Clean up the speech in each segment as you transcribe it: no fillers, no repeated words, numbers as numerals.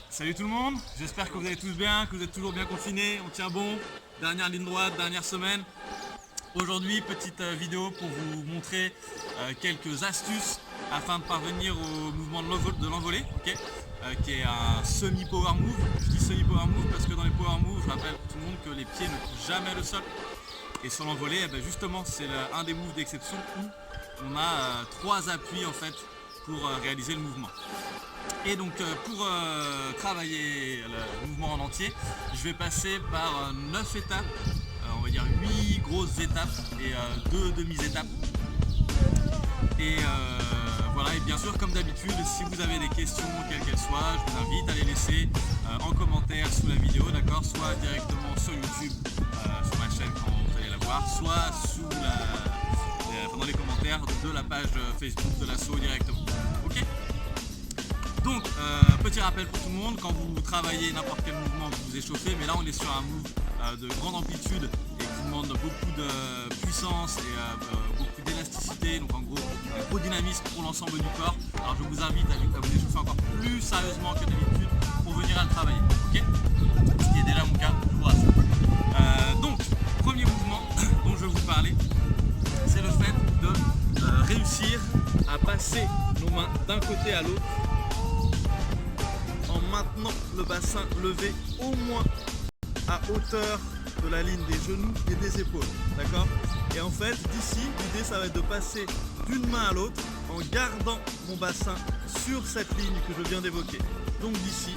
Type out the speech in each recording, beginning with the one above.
Salut tout le monde, j'espère que vous allez tous bien, que vous êtes toujours bien confinés, on tient bon, dernière ligne droite, dernière semaine. Aujourd'hui, petite vidéo pour vous montrer quelques astuces afin de parvenir au mouvement de l'envolée, qui est un semi-power move. Je dis semi-power move parce que dans les power moves, je rappelle tout le monde que les pieds ne touchent jamais le sol. Et sur l'envolée, justement, c'est un des moves d'exception où on a 3 appuis en fait pour réaliser le mouvement. Et donc pour travailler le mouvement en entier, je vais passer par 9 étapes, on va dire 8 grosses étapes et 2 demi-étapes. Et voilà, et bien sûr comme d'habitude, si vous avez des questions, quelles qu'elles soient, je vous invite à les laisser en commentaire sous la vidéo, d'accord, soit directement sur YouTube, sur ma chaîne quand vous allez la voir, soit dans les commentaires de la page Facebook de l'asso directement. Ok ? Donc, petit rappel pour tout le monde, quand vous travaillez n'importe quel mouvement, vous vous échauffez, mais là on est sur un move de grande amplitude et qui demande beaucoup de puissance et beaucoup d'élasticité, donc en gros un gros dynamisme pour l'ensemble du corps. Alors je vous invite à vous échauffer encore plus sérieusement que d'habitude pour venir à le travailler, ok ? Ce qui est déjà mon cas, je vous rassure. Donc, premier mouvement dont je vais vous parler, c'est le fait de réussir à passer nos mains d'un côté à l'autre en maintenant le bassin levé au moins à hauteur de la ligne des genoux et des épaules, d'accord? Et en fait, d'ici, l'idée ça va être de passer d'une main à l'autre en gardant mon bassin sur cette ligne que je viens d'évoquer. Donc d'ici,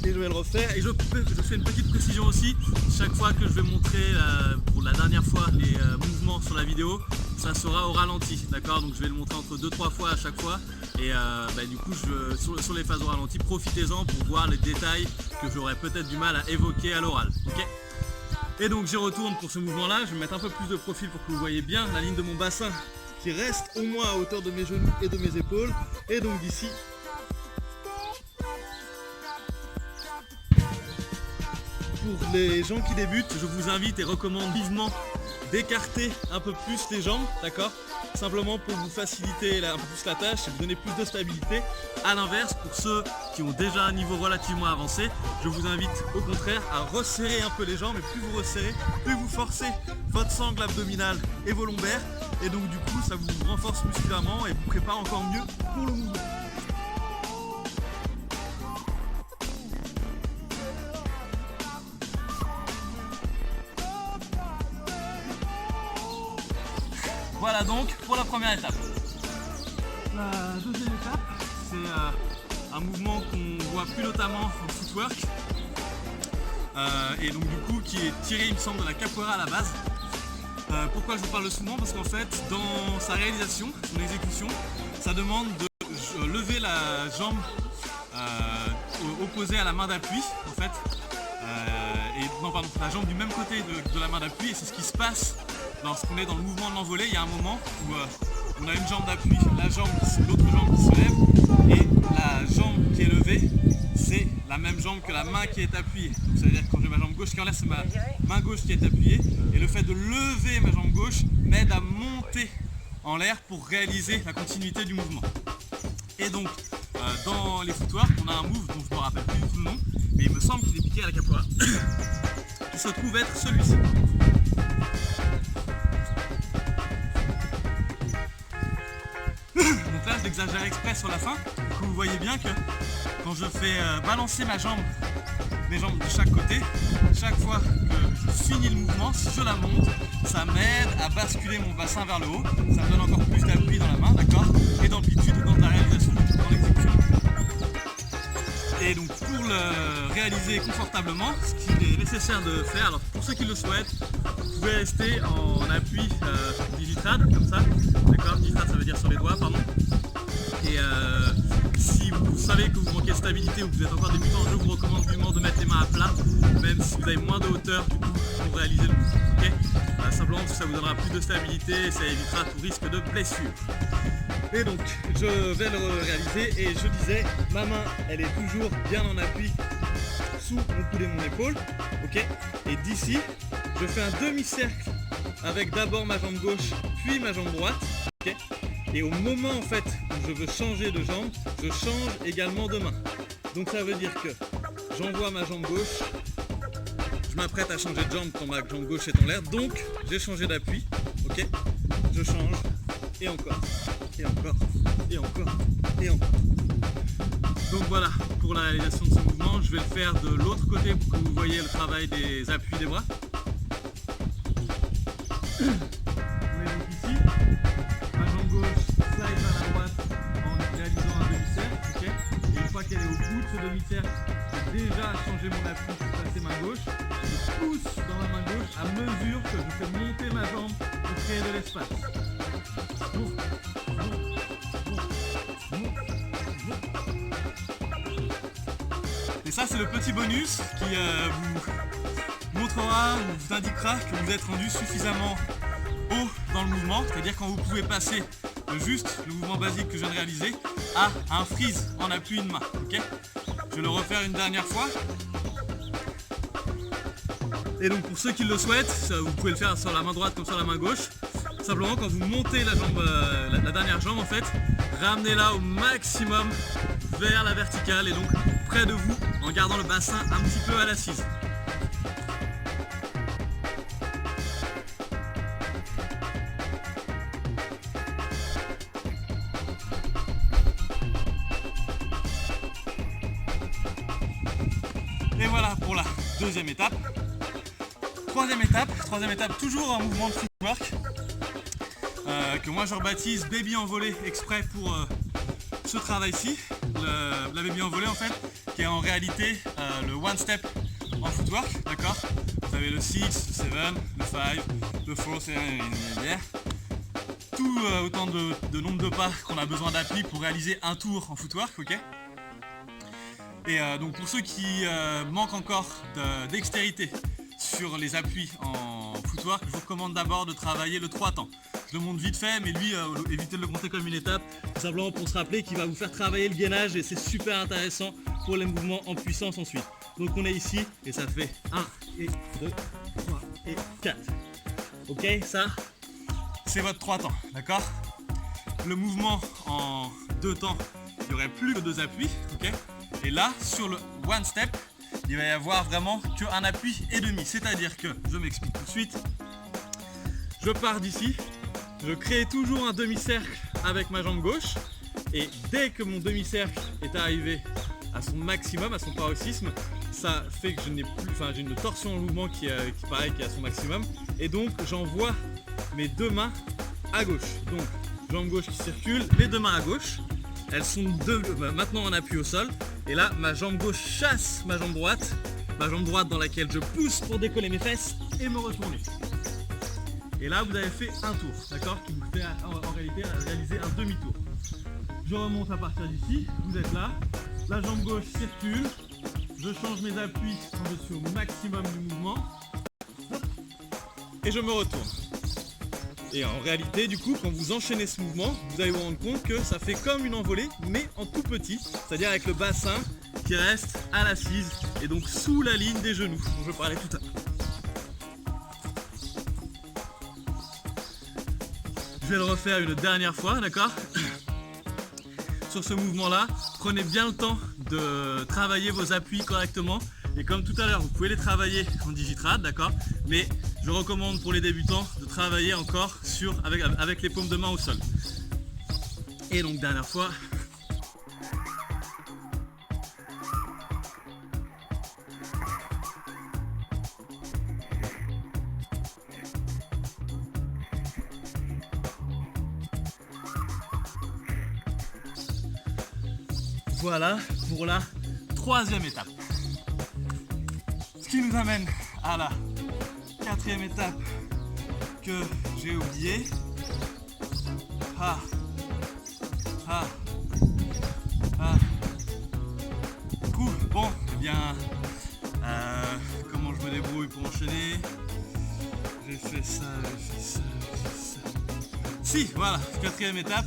et je vais le refaire, et je fais une petite précision aussi, chaque fois que je vais montrer pour la dernière fois les mouvements sur la vidéo, ça sera au ralenti, d'accord? Donc je vais le montrer entre 2-3 fois à chaque fois, et du coup sur les phases au ralenti, profitez-en pour voir les détails que j'aurais peut-être du mal à évoquer à l'oral, ok? Et donc j'y retourne pour ce mouvement là, je vais mettre un peu plus de profil pour que vous voyez bien la ligne de mon bassin qui reste au moins à hauteur de mes genoux et de mes épaules, et donc d'ici, pour les gens qui débutent, je vous invite et recommande vivement d'écarter un peu plus les jambes, d'accord? Simplement pour vous faciliter un peu plus la tâche et vous donner plus de stabilité. A l'inverse, pour ceux qui ont déjà un niveau relativement avancé, je vous invite au contraire à resserrer un peu les jambes, et plus vous resserrez, plus vous forcez votre sangle abdominale et vos lombaires, et donc du coup ça vous renforce musculairement et vous prépare encore mieux pour le mouvement. Voilà donc pour la première étape. La deuxième étape, c'est un mouvement qu'on voit plus notamment en footwork, et donc du coup qui est tiré, il me semble, de la capoeira à la base. Pourquoi je vous parle de ce mouvement? Parce qu'en fait, dans sa réalisation, son exécution, ça demande de lever la jambe opposée à la main d'appui, en fait, la jambe du même côté de la main d'appui, et c'est ce qui se passe lorsqu'on est dans le mouvement de l'envolée. Il y a un moment où on a une jambe d'appui, l'autre jambe qui se lève, et la jambe qui est levée, c'est la même jambe que la main qui est appuyée. Donc ça veut dire que quand j'ai ma jambe gauche qui enlève, c'est ma main gauche qui est appuyée, et le fait de lever ma jambe gauche m'aide à monter en l'air pour réaliser la continuité du mouvement. Et donc dans les footwork, on a un move dont je ne me rappelle plus du tout le nom, mais il me semble qu'il est piqué à la capoeira, qui se trouve être celui-ci. Donc là je l'exagère exprès sur la fin, que vous voyez bien que quand je fais balancer mes jambes de chaque côté, chaque fois que je finis le mouvement, si je la monte, ça m'aide à basculer mon bassin vers le haut, ça me donne encore plus d'appui dans la main, d'accord, et d'amplitude dans la réalisation, dans l'exécution. Et donc pour le réaliser confortablement, ce qu'il est nécessaire de faire, alors pour ceux qui le souhaitent, vous pouvez rester en appui digitrad, comme ça, d'accord, digitrad ça veut dire sur les doigts, pardon. Et si vous savez que vous manquez de stabilité ou que vous êtes encore débutant, je vous recommande vivement de mettre les mains à plat, même si vous avez moins de hauteur du coup pour réaliser le mouvement, ok? Simplement parce que ça vous donnera plus de stabilité et ça évitera tout risque de blessure. Et donc je vais le réaliser, et je disais, ma main elle est toujours bien en appui sous mon coude et mon épaule, ok? Et d'ici je fais un demi-cercle avec d'abord ma jambe gauche puis ma jambe droite, ok? Et au moment en fait où je veux changer de jambe, je change également de main. Donc ça veut dire que j'envoie ma jambe gauche, je m'apprête à changer de jambe quand ma jambe gauche est en l'air, donc j'ai changé d'appui, ok, je change, et encore, et encore, et encore, et encore. Donc voilà, pour la réalisation de ce mouvement, je vais le faire de l'autre côté pour que vous voyez le travail des appuis des bras. On est donc ici, ma jambe gauche slide vers la droite en réalisant un demi-cercle, ok. Et une fois qu'elle est au bout de ce demi-cercle, j'ai déjà changé mon appui pour passer main gauche. Je pousse dans la main gauche à mesure que je fais monter ma jambe pour créer de l'espace. Et ça, c'est le petit bonus qui vous montrera ou vous indiquera que vous êtes rendu suffisamment haut dans le mouvement, c'est-à-dire quand vous pouvez passer de juste le mouvement basique que je viens de réaliser à un freeze en appui de main. Okay, je vais le refaire une dernière fois. Et donc pour ceux qui le souhaitent, vous pouvez le faire sur la main droite comme sur la main gauche. Simplement quand vous montez la jambe, la dernière jambe en fait, ramenez-la au maximum vers la verticale et donc près de vous en gardant le bassin un petit peu à l'assise. Et voilà pour la deuxième étape. Troisième étape, toujours un mouvement de footwork que moi je rebaptise baby envolé exprès pour ce travail-ci. La baby envolé en fait, qui est en réalité le one step en footwork, d'accord. Vous avez le 6, le 7, le 5, le 4, tout autant de nombre de pas qu'on a besoin d'appui pour réaliser un tour en footwork, ok. Et donc pour ceux qui manquent encore d'extérité sur les appuis en footwork, je vous recommande d'abord de travailler le 3 temps. Je le montre vite fait, mais lui, évitez de le compter comme une étape, tout simplement pour se rappeler qu'il va vous faire travailler le gainage et c'est super intéressant pour les mouvements en puissance ensuite. Donc on est ici et ça fait 1 et 2, 3 et 4. Ok, ça c'est votre 3 temps, d'accord. Le mouvement en 2 temps, il n'y aurait plus que 2 appuis, ok. Et là, sur le one step, il va y avoir vraiment qu'un appui et demi. C'est-à-dire que, je m'explique tout de suite, je pars d'ici, je crée toujours un demi-cercle avec ma jambe gauche et dès que mon demi-cercle est arrivé à son maximum, à son paroxysme, ça fait que je n'ai plus, j'ai une torsion en mouvement qui est à son maximum et donc j'envoie mes deux mains à gauche. Donc jambe gauche qui circule, les deux mains à gauche, elles sont maintenant en appui au sol et là ma jambe gauche chasse ma jambe droite dans laquelle je pousse pour décoller mes fesses et me retourner. Et là vous avez fait un tour, d'accord, qui vous fait en réalité réaliser un demi-tour. Je remonte à partir d'ici, vous êtes là, la jambe gauche circule, je change mes appuis quand je suis au maximum du mouvement et je me retourne. Et en réalité, du coup, quand vous enchaînez ce mouvement, vous allez vous rendre compte que ça fait comme une envolée, mais en tout petit, c'est-à-dire avec le bassin qui reste à l'assise et donc sous la ligne des genoux dont je parlais tout à l'heure. Je vais le refaire une dernière fois, d'accord? Sur ce mouvement-là, prenez bien le temps de travailler vos appuis correctement. Et comme tout à l'heure, vous pouvez les travailler en digitrad, d'accord? Mais je recommande pour les débutants de travailler encore avec les paumes de main au sol. Et donc dernière fois. Voilà pour la troisième étape. Ce qui nous amène à la quatrième étape que j'ai oubliée. Cool. Bon, eh bien, comment je me débrouille pour enchaîner? J'ai fait ça. Si, voilà, quatrième étape.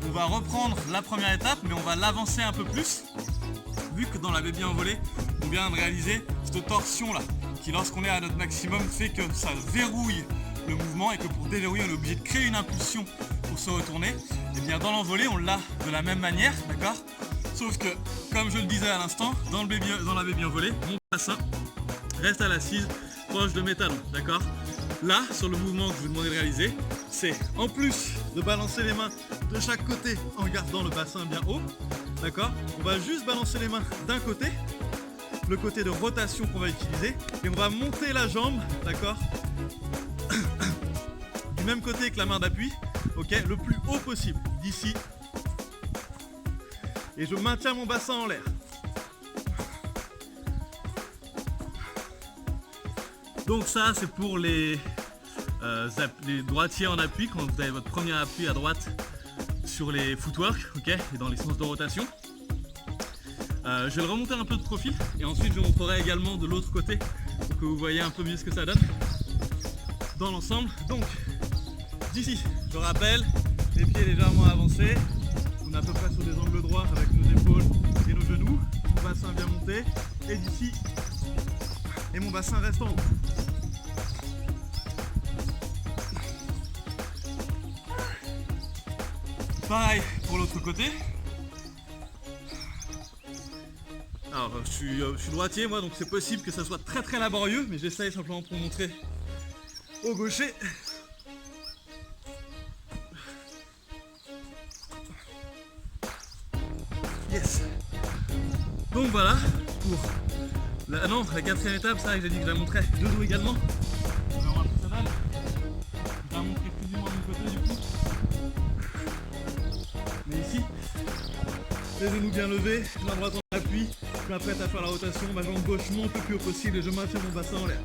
On va reprendre la première étape, mais on va l'avancer un peu plus, vu que dans la baby envolée, on vient de réaliser cette torsion là, qui lorsqu'on est à notre maximum fait que ça verrouille le mouvement et que pour déverrouiller on est obligé de créer une impulsion pour se retourner, et bien dans l'envolée on l'a de la même manière, d'accord? Sauf que, comme je le disais à l'instant, dans la baby envolée, mon bassin reste à l'assise proche de mes talons, d'accord? Là, sur le mouvement que je vous demande de réaliser, c'est en plus de balancer les mains de chaque côté en gardant le bassin bien haut, d'accord? On va juste balancer les mains d'un côté, le côté de rotation qu'on va utiliser, et on va monter la jambe, d'accord? Du même côté que la main d'appui, ok? Le plus haut possible, d'ici. Et je maintiens mon bassin en l'air. Donc ça, c'est pour les droitiers en appui, quand vous avez votre premier appui à droite sur les footwork, ok, et dans les sens de rotation. Je vais le remonter un peu de profil et ensuite je vous montrerai également de l'autre côté pour que vous voyez un peu mieux ce que ça donne dans l'ensemble. Donc d'ici, je rappelle, les pieds légèrement avancés, on est à peu près sur des angles droits avec nos épaules et nos genoux, mon bassin bien monté, et d'ici, et mon bassin reste en haut. Pareil pour l'autre côté. Alors je suis droitier moi, donc c'est possible que ça soit très laborieux, mais j'essaye simplement pour montrer au gaucher. Yes. Donc voilà pour la quatrième étape, c'est vrai que j'ai dit que je la montrais de dos également. Je vais la montrer plus du moins de mon côté du coup. Mais ici, les genoux bien levés, main droite en appui, je m'apprête à faire la rotation, ma jambe gauche monte le plus haut possible et je maintiens mon bassin en l'air.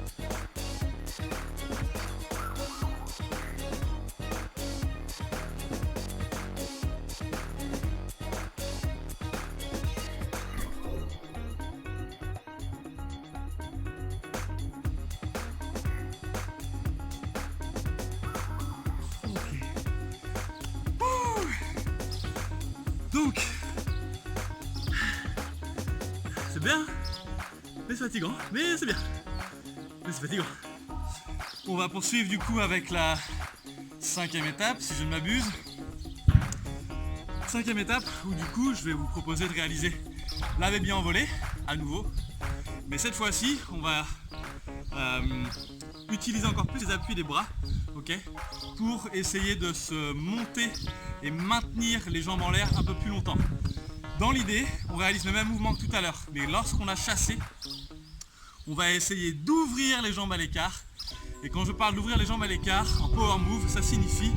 Donc, c'est bien, mais c'est fatigant, mais c'est bien, mais c'est fatigant. On va poursuivre du coup avec la cinquième étape, si je ne m'abuse. Cinquième étape où du coup je vais vous proposer de réaliser la baby envolée à nouveau, mais cette fois-ci on va utiliser encore plus les appuis des bras, ok, pour essayer de se monter et maintenir les jambes en l'air un peu plus longtemps. Dans l'idée, on réalise le même mouvement que tout à l'heure, mais lorsqu'on a chassé, on va essayer d'ouvrir les jambes à l'écart. Et quand je parle d'ouvrir les jambes à l'écart, en power move, ça signifie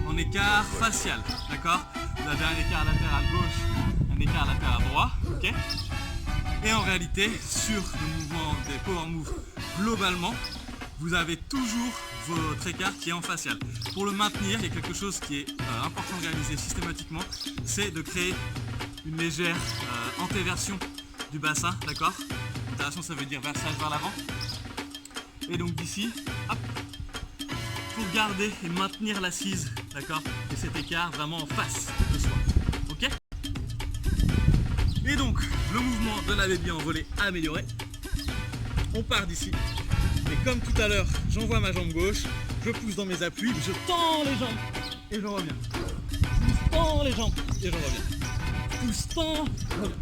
en écart facial, d'accord? Vous avez un écart latéral gauche, un écart latéral droit, ok? Et en réalité, sur le mouvement des power move, globalement, vous avez toujours votre écart qui est en facial. Pour le maintenir, il y a quelque chose qui est important de réaliser systématiquement, c'est de créer une légère antéversion du bassin, d'accord? Antéversion, ça veut dire versage vers l'avant. Et donc d'ici, hop, pour garder et maintenir l'assise, d'accord? Et cet écart vraiment en face de soi, ok? Et donc, le mouvement de la baby envolée amélioré. On part d'ici. Et comme tout à l'heure, j'envoie ma jambe gauche, je pousse dans mes appuis, je tends les jambes et je reviens. Je pousse, tends les jambes et je reviens. Je pousse, tends, je reviens.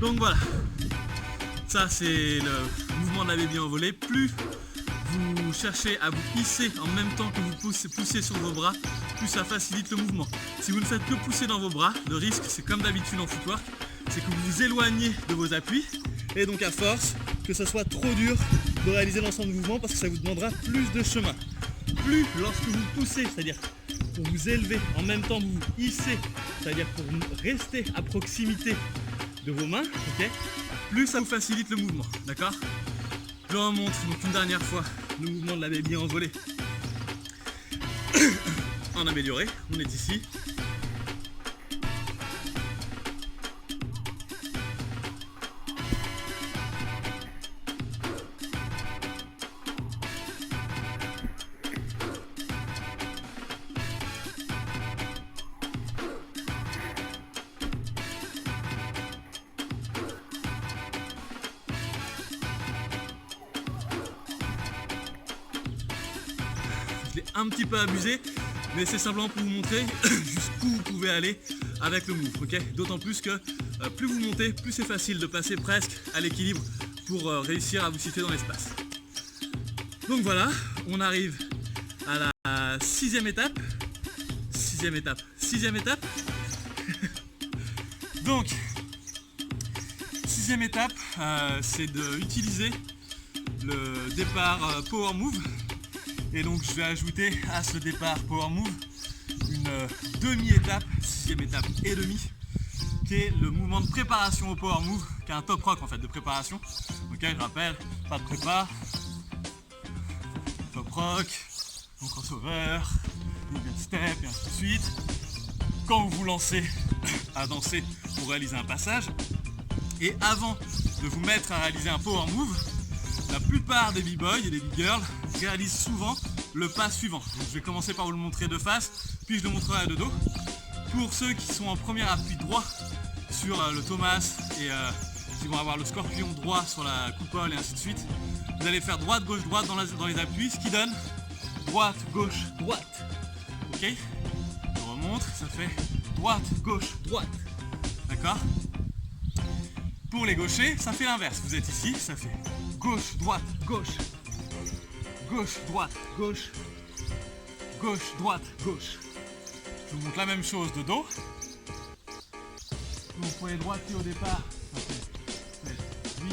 Donc voilà, ça c'est le mouvement de la baby envolée. Plus vous cherchez à vous hisser en même temps que vous poussez sur vos bras, plus ça facilite le mouvement. Si vous ne faites que pousser dans vos bras, le risque c'est comme d'habitude en footwork, c'est que vous vous éloignez de vos appuis. Et donc à force que ça soit trop dur de réaliser l'ensemble du mouvement parce que ça vous demandera plus de chemin. Plus lorsque vous poussez, c'est-à-dire pour vous élever, en même temps vous vous hissez, c'est-à-dire pour rester à proximité de vos mains, ok, plus ça vous facilite le mouvement, d'accord? Je remonte donc une dernière fois le mouvement de la baby envolée en amélioré, on est ici. l'ai un petit peu abusé, mais c'est simplement pour vous montrer jusqu'où vous pouvez aller avec le move, ok. D'autant plus que plus vous montez, plus c'est facile de passer presque à l'équilibre pour réussir à vous situer dans l'espace. Donc voilà, on arrive à la sixième étape. Donc, sixième étape, c'est d'utiliser le départ Power Move. Et donc je vais ajouter à ce départ Power Move une demi-étape, sixième étape et demi, qui est le mouvement de préparation au Power Move, qui est un top rock en fait de préparation. Ok, je rappelle, pas de prépa, top rock, donc crossover, medium step et ainsi de suite. Quand vous vous lancez à danser pour réaliser un passage, et avant de vous mettre à réaliser un Power Move, la plupart des b-boys et des b-girls réalisent souvent le pas suivant. Donc je vais commencer par vous le montrer de face, puis je le montrerai de dos. Pour ceux qui sont en premier appui droit sur le Thomas et qui vont avoir le scorpion droit sur la coupole et ainsi de suite, vous allez faire droite, gauche, droite dans les appuis, ce qui donne droite, gauche, droite. Ok? Je remonte, ça fait droite, gauche, droite. D'accord? Pour les gauchers, ça fait l'inverse. Vous êtes ici, ça fait gauche, droite, gauche. Gauche, droite, gauche. Gauche, droite, gauche. Je vous montre la même chose de dos. Vous prenez droitier au départ, ça fait 8.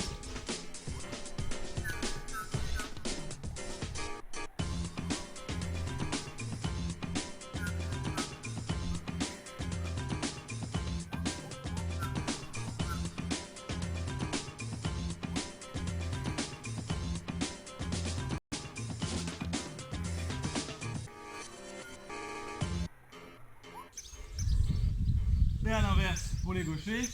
Et à l'inverse pour les gauchers.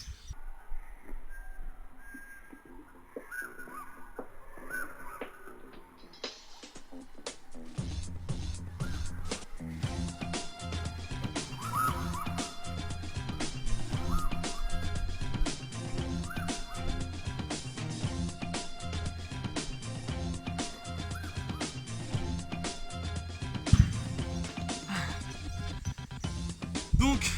Donc,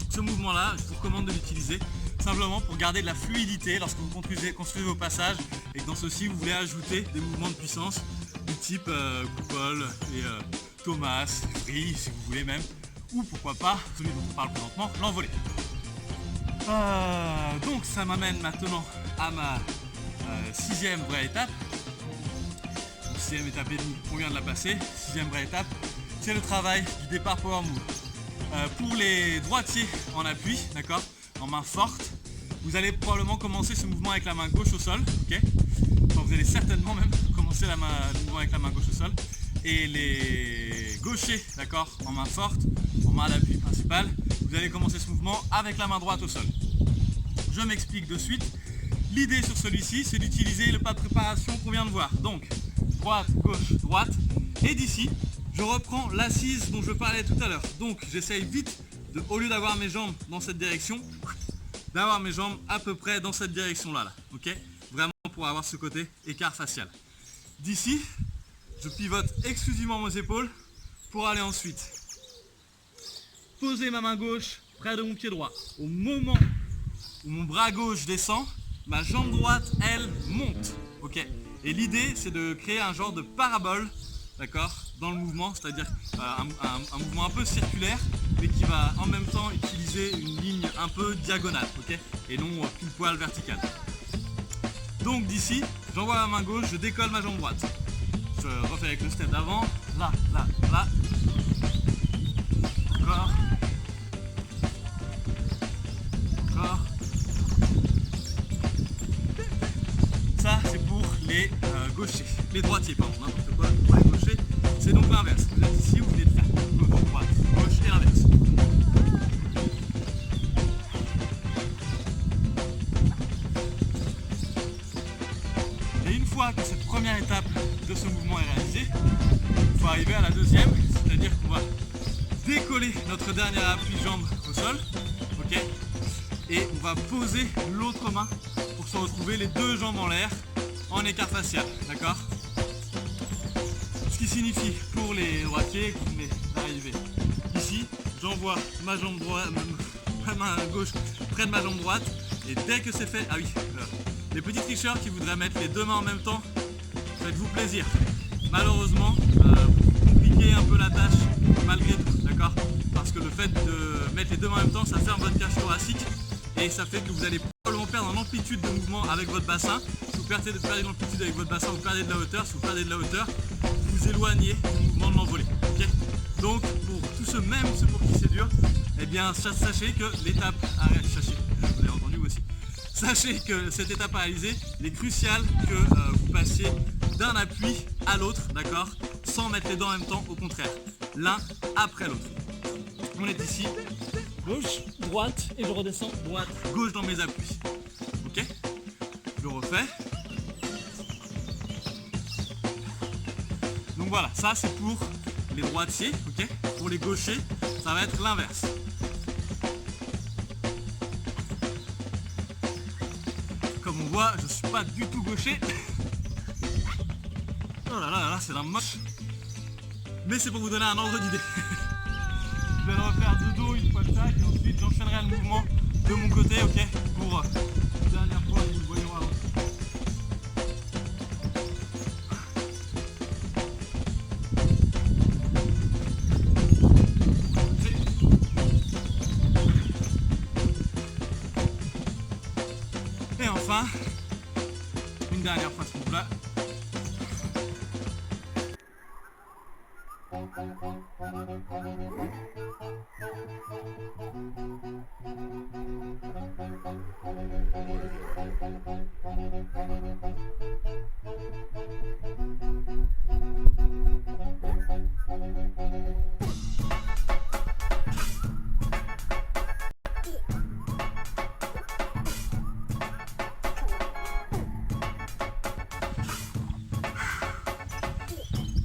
ce mouvement-là, je vous recommande de l'utiliser simplement pour garder de la fluidité lorsque vous construisez vos passages et que dans ceci vous voulez ajouter des mouvements de puissance du type coupole et Thomas, free si vous voulez même, ou pourquoi pas celui dont on parle présentement, l'envolée. Donc ça m'amène maintenant à ma sixième vraie étape. Donc, sixième étape et demie, on vient de la passer. Sixième vraie étape, c'est le travail du départ Power Move. Pour les droitiers en appui, d'accord, en main forte, vous allez probablement commencer ce mouvement avec la main gauche au sol, ok. Enfin, vous allez certainement même commencer le mouvement avec la main gauche au sol. Et les gauchers, d'accord, en main forte, en main d'appui principale, vous allez commencer ce mouvement avec la main droite au sol. Je m'explique de suite. L'idée sur celui-ci, c'est d'utiliser le pas de préparation qu'on vient de voir. Donc, droite, gauche, droite. Et d'ici, je reprends l'assise dont je parlais tout à l'heure. Donc j'essaye vite, au lieu d'avoir mes jambes dans cette direction, d'avoir mes jambes à peu près dans cette direction-là. Ok, vraiment pour avoir ce côté écart facial. D'ici, je pivote exclusivement mes épaules pour aller ensuite poser ma main gauche près de mon pied droit. Au moment où mon bras gauche descend, ma jambe droite, elle, monte. Ok, et l'idée, c'est de créer un genre de parabole, d'accord, dans le mouvement, c'est-à-dire un mouvement un peu circulaire, mais qui va en même temps utiliser une ligne un peu diagonale, ok, et non pile poil verticale. Donc d'ici, j'envoie ma main gauche, je décolle ma jambe droite. Je refais avec le step d'avant, là, là, là. Encore. Encore. Ça, c'est pour les gauchers, les droitiers, pardon, n'importe quoi, pour les gauchers. C'est donc l'inverse. Vous êtes ici, vous venez de faire gauche, droite, gauche et l'inverse. Et une fois que cette première étape de ce mouvement est réalisée, il faut arriver à la deuxième, c'est-à-dire qu'on va décoller notre dernier appui jambe au sol, ok, et on va poser l'autre main pour se retrouver les deux jambes en l'air en écart facial, d'accord. Ce qui signifie pour les droitiers que vous venez d'arriver ici, j'envoie ma jambe droite, ma main gauche près de ma jambe droite, et dès que c'est fait, ah oui, les petits tricheurs qui voudraient mettre les deux mains en même temps, faites-vous plaisir. Malheureusement, vous compliquez un peu la tâche malgré tout, d'accord? Parce que le fait de mettre les deux mains en même temps, ça ferme votre cage thoracique et ça fait que vous allez probablement perdre en amplitude de mouvement avec votre bassin. Si vous perdez de l'amplitude avec votre bassin, vous perdez de la hauteur. Si vous perdez de la hauteur, vous vous éloignez du mouvement de l'envolée. Okay, donc pour tout ce même, ce pour qui c'est dur, eh bien sachez que l'étape à réaliser, vous l'avez entendu aussi, sachez que cette étape à réaliser, il est crucial que vous passiez d'un appui à l'autre, d'accord, sans mettre les dents en même temps, au contraire, l'un après l'autre. On est ici, gauche, droite, et je redescends, droite, gauche dans mes appuis. Ok, je refais. Donc voilà, ça c'est pour les droitiers, ok. Pour les gauchers, ça va être l'inverse. Comme on voit, je ne suis pas du tout gaucher. Oh là là, là c'est un moche. Mais c'est pour vous donner un ordre d'idée. Je vais le refaire de dos une fois de chaque et ensuite j'enchaînerai le mouvement de mon côté, ok, pour la dernière fois, vous le voyez avant. Et enfin, une dernière fois ce move-là.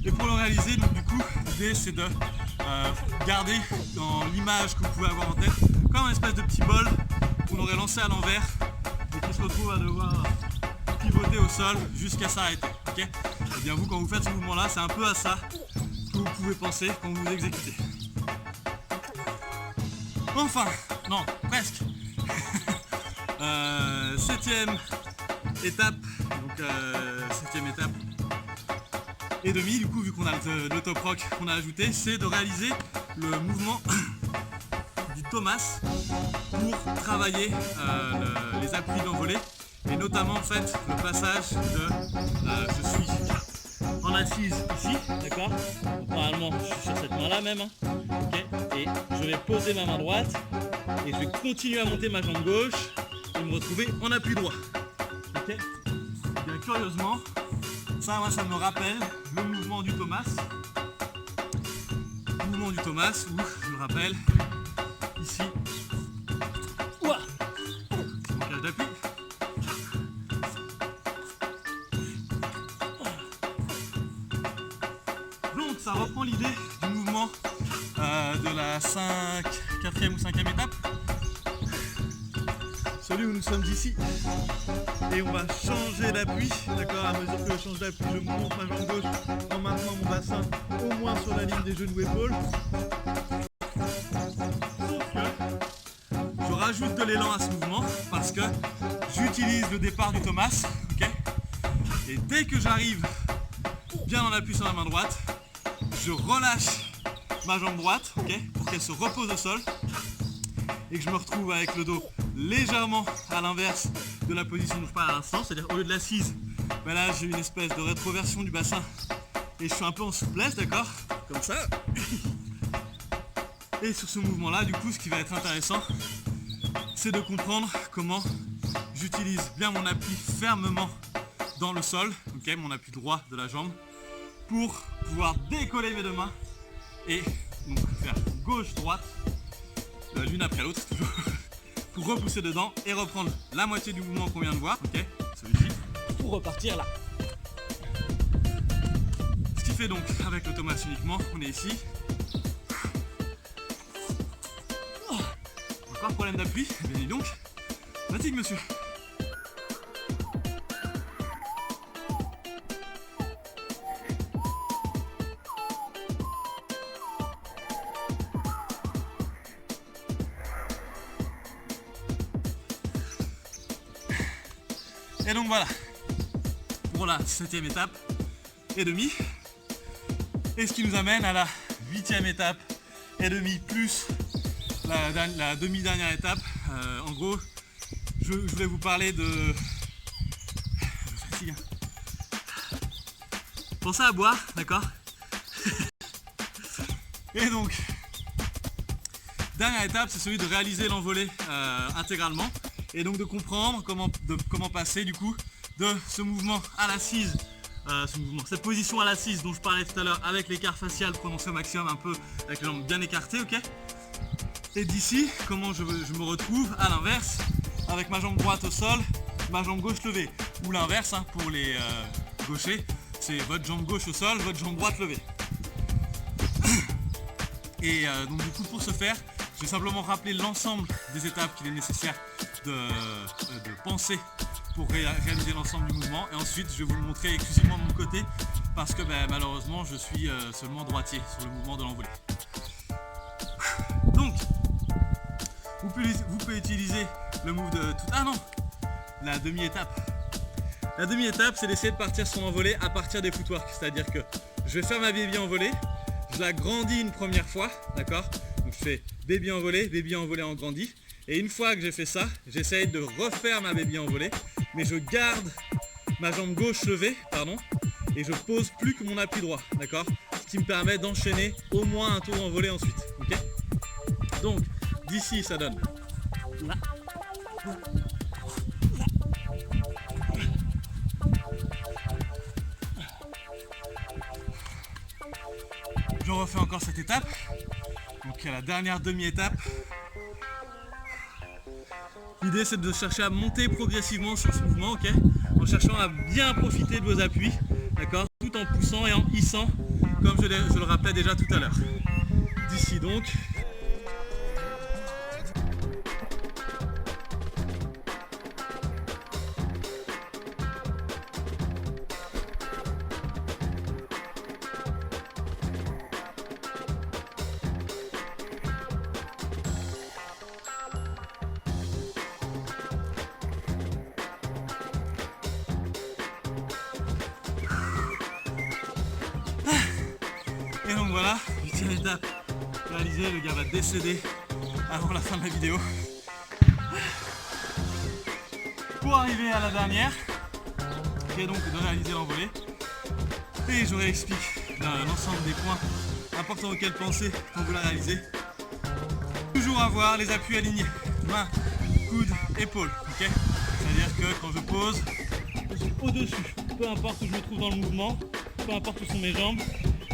Et pour le réaliser, donc du coup, l'idée c'est de garder dans l'image que vous pouvez avoir en tête comme un espèce de petit bol qu'on aurait lancé à l'envers et qui se retrouve à devoir pivoter au sol jusqu'à s'arrêter. Okay, et bien vous, quand vous faites ce mouvement-là, c'est un peu à ça que vous pouvez penser quand vous exécutez. Enfin, non, presque. Septième étape, donc septième étape et demi, du coup, vu qu'on a le top rock qu'on a ajouté, c'est de réaliser le mouvement du Thomas pour travailler les appuis d'envolée et notamment en fait le passage de je suis en assise ici, d'accord, normalement je suis sur cette main là même, hein, okay, et je vais poser ma main droite et je vais continuer à monter ma jambe gauche et me retrouver en appui droit. Okay, et bien curieusement, ça, moi, ça me rappelle le mouvement du Thomas. Le mouvement du Thomas où, je le rappelle, ici, c'est mon cage d'appui. Donc, ça reprend l'idée du mouvement de la 4e ou 5e étape. Celui où nous sommes ici. Et on va changer d'appui, d'accord, à mesure que je change d'appui, je monte ma jambe gauche en maintenant mon bassin au moins sur la ligne des genoux épaules. Sauf que je rajoute de l'élan à ce mouvement parce que j'utilise le départ du Thomas, ok. Et dès que j'arrive bien en appui sur la main droite, je relâche ma jambe droite, ok, pour qu'elle se repose au sol et que je me retrouve avec le dos légèrement à l'inverse de la position dont je parle à l'instant, c'est-à-dire au lieu de l'assise, ben là j'ai une espèce de rétroversion du bassin et je suis un peu en souplesse, d'accord, comme ça. Et sur ce mouvement-là, du coup, ce qui va être intéressant, c'est de comprendre comment j'utilise bien mon appui fermement dans le sol, ok, mon appui droit de la jambe, pour pouvoir décoller mes deux mains et donc faire gauche-droite, l'une après l'autre, toujours. Pour repousser dedans et reprendre la moitié du mouvement qu'on vient de voir, ok, celui-ci, pour repartir là. Ce qui fait donc, avec le Thomas uniquement, on est ici. Oh, encore problème d'appui, mais dis donc, fatigue monsieur. Et donc voilà, pour la 7e étape et demie. Et ce qui nous amène à la 8e étape et demie plus la demi-dernière étape. En gros, je voulais vous parler de... Je fatigue. Pensez à boire, d'accord? Et donc, dernière étape, c'est celui de réaliser l'envolée intégralement et donc de comprendre comment passer du coup de ce mouvement à l'assise, cette position à l'assise dont je parlais tout à l'heure avec l'écart facial prononcé au maximum, un peu avec les jambes bien écartées, ok? Et d'ici, comment je me retrouve à l'inverse, avec ma jambe droite au sol, ma jambe gauche levée, ou l'inverse hein, pour les gauchers, c'est votre jambe gauche au sol, votre jambe droite levée. Et donc du coup pour ce faire, je vais simplement rappeler l'ensemble des étapes qu'il est nécessaire de penser pour réaliser l'ensemble du mouvement. Et ensuite je vais vous le montrer exclusivement de mon côté parce que malheureusement je suis seulement droitier sur le mouvement de l'envolée. Donc vous pouvez utiliser le move de tout... Ah non, la demi-étape. La demi-étape c'est d'essayer de partir son envolée à partir des footwork. C'est-à-dire que je vais faire ma baby envolée. Je la grandis une première fois, d'accord? Donc je fais baby envolée en grandi. Et une fois que j'ai fait ça, j'essaye de refaire ma baby envolée, mais je garde ma jambe gauche levée, pardon, et je pose plus que mon appui droit, d'accord? Ce qui me permet d'enchaîner au moins un tour envolé ensuite, ok? Donc d'ici ça donne. Je refais encore cette étape. Donc à la dernière demi-étape. L'idée c'est de chercher à monter progressivement sur ce mouvement, ok? En cherchant à bien profiter de vos appuis, d'accord? Tout en poussant et en hissant, comme je le rappelais déjà tout à l'heure. D'ici donc. Et donc voilà, 8e étape réalisée, le gars va décéder avant la fin de la vidéo. Pour arriver à la dernière, qui est donc de réaliser l'envolée. Et je réexplique l'ensemble des points importants auxquels penser quand vous la réalisez. Toujours avoir les appuis alignés, main, coude, épaule, ok? C'est-à-dire que quand je pose, je suis au-dessus, peu importe où je me trouve dans le mouvement, peu importe où sont mes jambes,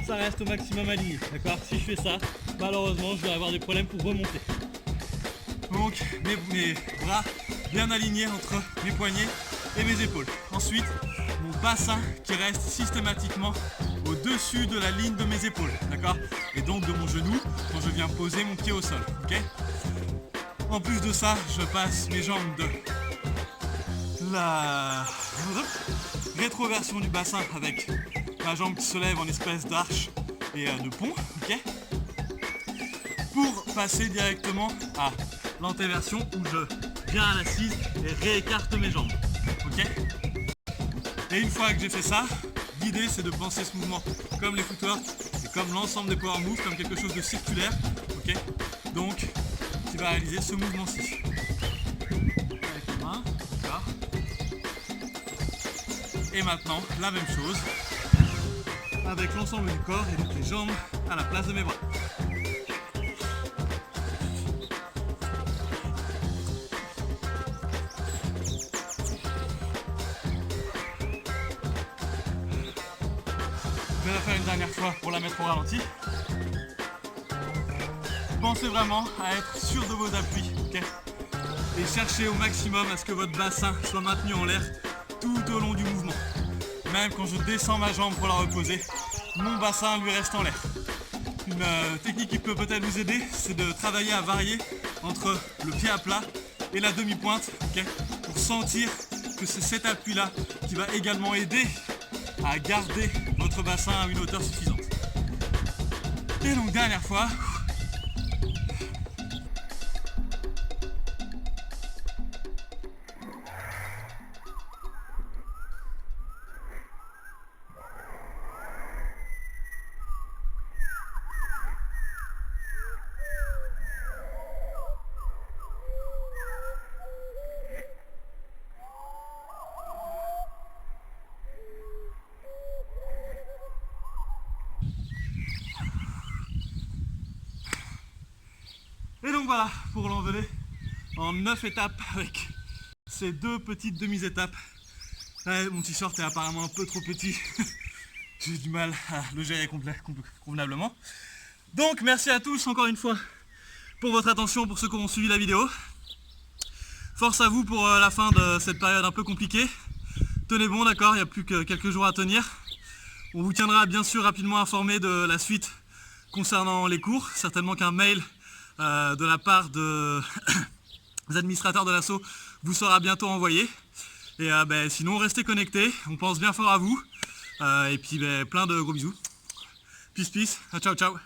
ça reste au maximum aligné, d'accord? Si je fais ça, malheureusement, je vais avoir des problèmes pour remonter. Donc, mes bras bien alignés entre mes poignets et mes épaules. Ensuite, mon bassin qui reste systématiquement au-dessus de la ligne de mes épaules, d'accord? Et donc de mon genou quand je viens poser mon pied au sol, ok? En plus de ça, je passe mes jambes de la rétroversion du bassin avec ma jambe qui se lève en espèce d'arche et de pont, ok? Pour passer directement à l'antéversion où je viens à l'assise et réécarte mes jambes, ok? Et une fois que j'ai fait ça, l'idée c'est de penser ce mouvement comme les footwork et comme l'ensemble des power moves, comme quelque chose de circulaire, ok? Donc, qui va réaliser ce mouvement-ci. Avec les mains, d'accord? Et maintenant, la même chose avec l'ensemble du corps et donc les jambes à la place de mes bras. Je vais la faire une dernière fois pour la mettre au ralenti. Pensez vraiment à être sûr de vos appuis, ok? Et cherchez au maximum à ce que votre bassin soit maintenu en l'air tout au long du mouvement. Même quand je descends ma jambe pour la reposer, mon bassin lui reste en l'air. Une technique qui peut peut-être vous aider, c'est de travailler à varier entre le pied à plat et la demi-pointe, okay, pour sentir que c'est cet appui-là qui va également aider à garder votre bassin à une hauteur suffisante. Et donc dernière fois. voilà pour l'envolée en 9 étapes avec ces 2 petites demi-étapes. Ouais, mon t-shirt est apparemment un peu trop petit. J'ai du mal à le gérer convenablement. Donc merci à tous encore une fois pour votre attention, pour ceux qui ont suivi la vidéo. Force à vous pour la fin de cette période un peu compliquée. Tenez bon, d'accord, il n'y a plus que quelques jours à tenir. On vous tiendra bien sûr rapidement informé de la suite concernant les cours. Certainement qu'un mail de la part des administrateurs de l'asso vous sera bientôt envoyé. Et sinon restez connectés, on pense bien fort à vous. Et puis plein de gros bisous. Peace, peace, ciao ciao.